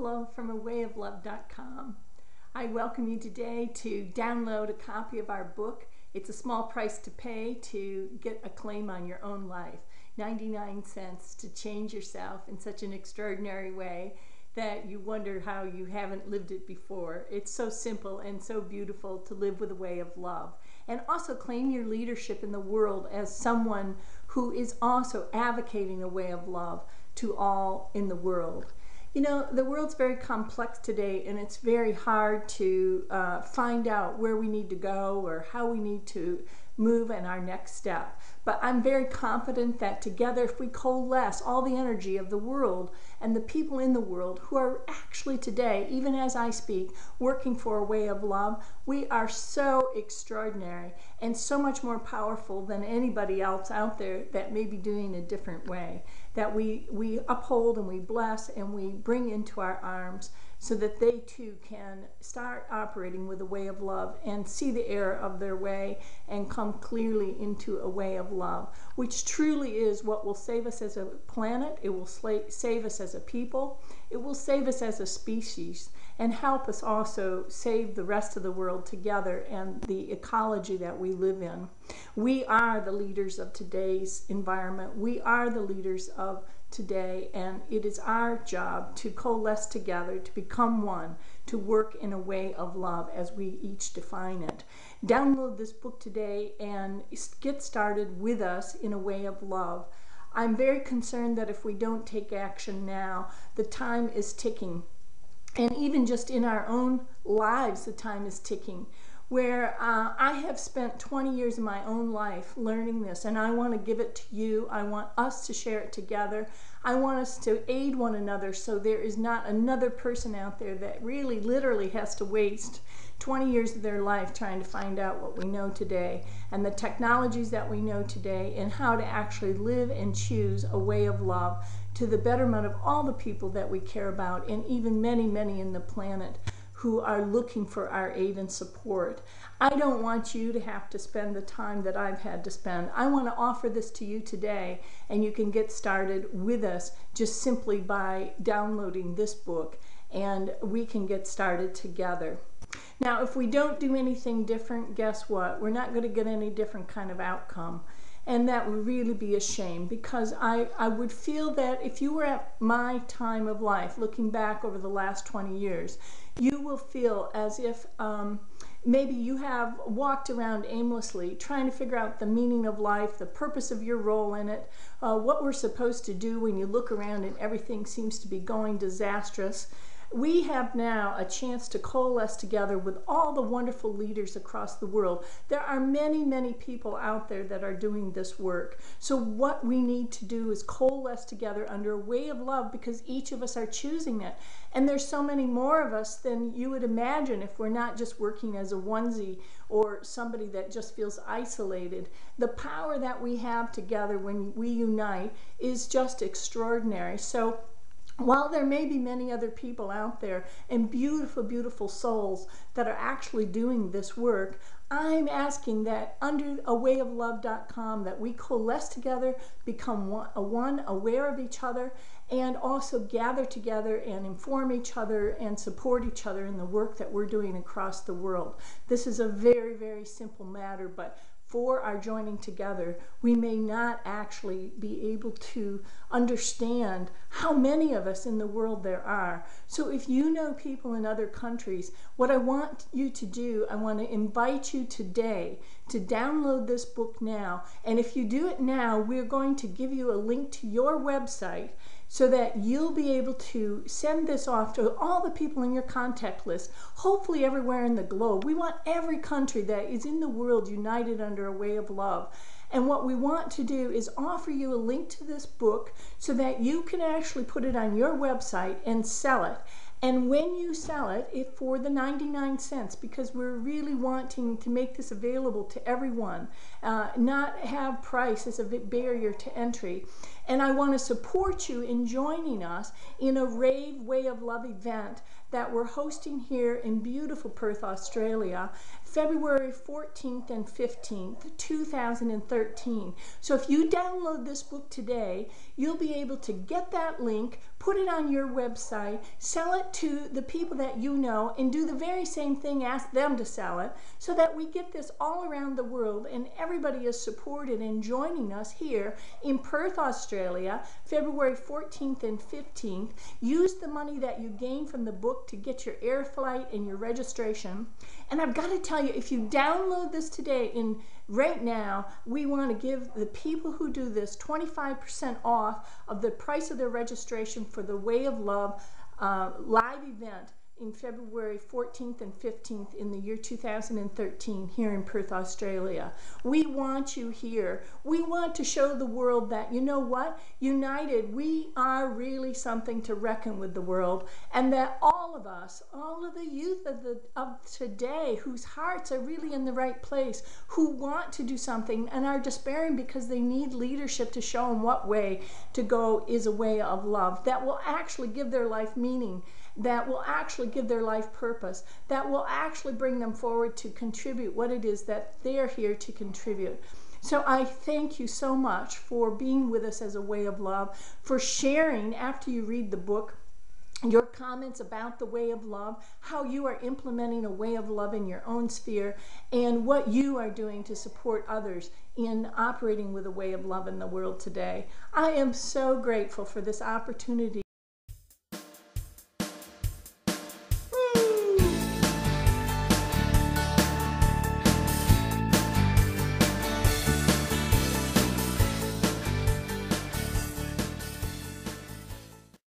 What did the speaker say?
Hello from awayoflove.com. I welcome you today to download a copy of our book. It's a small price to pay to get a claim on your own life. 99 cents to change yourself in such an extraordinary way that you wonder how you haven't lived it before. It's so simple and so beautiful to live with a way of love. And also claim your leadership in the world as someone who is also advocating a way of love to all in the world. You know, the world's very complex today, and it's very hard to find out where we need to go or how we need to move in our next step. But I'm very confident that together, if we coalesce all the energy of the world and the people in the world who are actually today, even as I speak, working for a way of love, we are so extraordinary and so much more powerful than anybody else out there that may be doing a different way, that we uphold and we bless and we bring into our arms so that they too can start operating with a way of love and see the error of their way and come clearly into a way of love, which truly is what will save us as a planet. It will save us as a people. It will save us as a species and help us also save the rest of the world together and the ecology that we live in. We are the leaders of today's environment. We are the leaders of today, and it is our job to coalesce together, to become one, to work in a way of love as we each define it. Download this book today and get started with us in a way of love. I'm very concerned that if we don't take action now, the time is ticking. And even just in our own lives, the time is ticking. Where I have spent 20 years of my own life learning this, and I want to give it to you. I want us to share it together. I want us to aid one another so there is not another person out there that really literally has to waste 20 years of their life trying to find out what we know today and the technologies that we know today and how to actually live and choose a way of love to the betterment of all the people that we care about and even many, many in the planet who are looking for our aid and support. I don't want you to have to spend the time that I've had to spend. I want to offer this to you today, and you can get started with us just simply by downloading this book, and we can get started together. Now, if we don't do anything different, guess what? We're not going to get any different kind of outcome. And that would really be a shame, because I would feel that if you were at my time of life, looking back over the last 20 years, you will feel as if maybe you have walked around aimlessly trying to figure out the meaning of life, the purpose of your role in it, what we're supposed to do when you look around and everything seems to be going disastrous. We have now a chance to coalesce together with all the wonderful leaders across the world. There are many, many people out there that are doing this work. So what we need to do is coalesce together under a way of love, because each of us are choosing it. And there's so many more of us than you would imagine if we're not just working as a onesie or somebody that just feels isolated. The power that we have together when we unite is just extraordinary. So while there may be many other people out there and beautiful, beautiful souls that are actually doing this work, I'm asking that under awayoflove.com that we coalesce together, become one, aware of each other, and also gather together and inform each other and support each other in the work that we're doing across the world. This is a very, very simple matter, but for our joining together, we may not actually be able to understand how many of us in the world there are. So if you know people in other countries, what I want you to do, I want to invite you today to download this book now. And if you do it now, we're going to give you a link to your website so that you'll be able to send this off to all the people in your contact list, hopefully everywhere in the globe. We want every country that is in the world united under a way of love. And what we want to do is offer you a link to this book so that you can actually put it on your website and sell it. And when you sell it, for the 99 cents, because we're really wanting to make this available to everyone, not have price as a barrier to entry. And I want to support you in joining us in a Rave Way of Love event that we're hosting here in beautiful Perth, Australia, February 14th and 15th, 2013. So if you download this book today, you'll be able to get that link, put it on your website, sell it to the people that you know, and do the very same thing, ask them to sell it, so that we get this all around the world and everybody is supported and joining us here in Perth, Australia, February 14th and 15th. Use the money that you gain from the book to get your air flight and your registration. And I've got to tell you, if you download this today, right now, we want to give the people who do this 25% off of the price of their registration for the Way of Love live event in February 14th and 15th in the year 2013 here in Perth, Australia. We want you here. We want to show the world that, you know what, united, we are really something to reckon with the world, and that all of us, all of the youth of today whose hearts are really in the right place, who want to do something and are despairing because they need leadership to show them what way to go is a way of love that will actually give their life meaning, that will actually give their life purpose, that will actually bring them forward to contribute what it is that they're here to contribute. So I thank you so much for being with us as a Way of Love, for sharing after you read the book your comments about the Way of Love, how you are implementing a Way of Love in your own sphere, and what you are doing to support others in operating with a Way of Love in the world today. I am so grateful for this opportunity